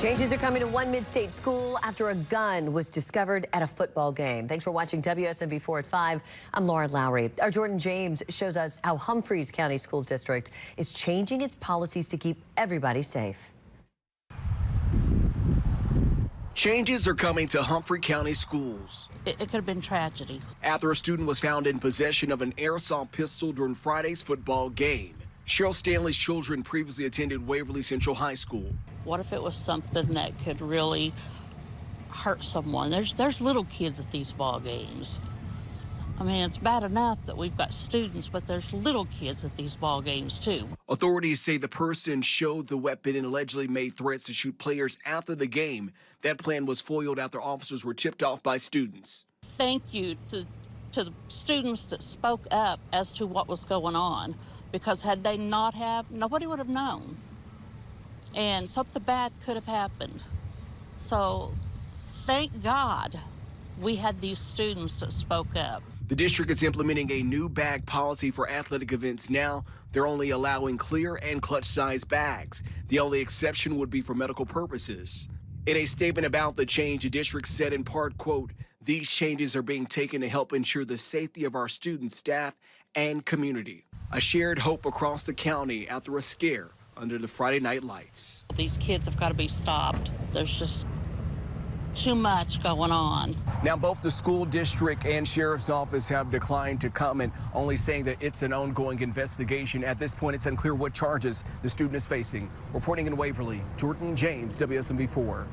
Changes are coming to one mid-state school after a gun was discovered at a football game. Thanks for watching WSMV 4 at 5. I'm Lauren Lowry. Our Jordan James shows us how Humphreys County School District is changing its policies to keep everybody safe. Changes are coming to Humphrey County schools. It could have been tragedy. After a student was found in possession of an airsoft pistol during Friday's football game. Cheryl Stanley's children previously attended Waverly Central High School. What if it was something that could really hurt someone? There's little kids at these ball games. I mean, it's bad enough that we've got students, but there's little kids at these ball games too. Authorities say the person showed the weapon and allegedly made threats to shoot players after the game. That plan was foiled after officers were tipped off by students. Thank you to the students that spoke up as to what was going on, because had they not have, nobody would have known. And something bad could have happened. So thank God we had these students that spoke up. The district is implementing a new bag policy for athletic events now. They're only allowing clear and clutch-sized bags. The only exception would be for medical purposes. In a statement about the change, the district said in part, quote, "These changes are being taken to help ensure the safety of our students, staff, and community." A shared hope across the county after a scare under the Friday night lights. These kids have got to be stopped. There's just too much going on. Now, both the school district and sheriff's office have declined to comment, only saying that it's an ongoing investigation. At this point, it's unclear what charges the student is facing. Reporting in Waverly, Jordan James, WSMV 4.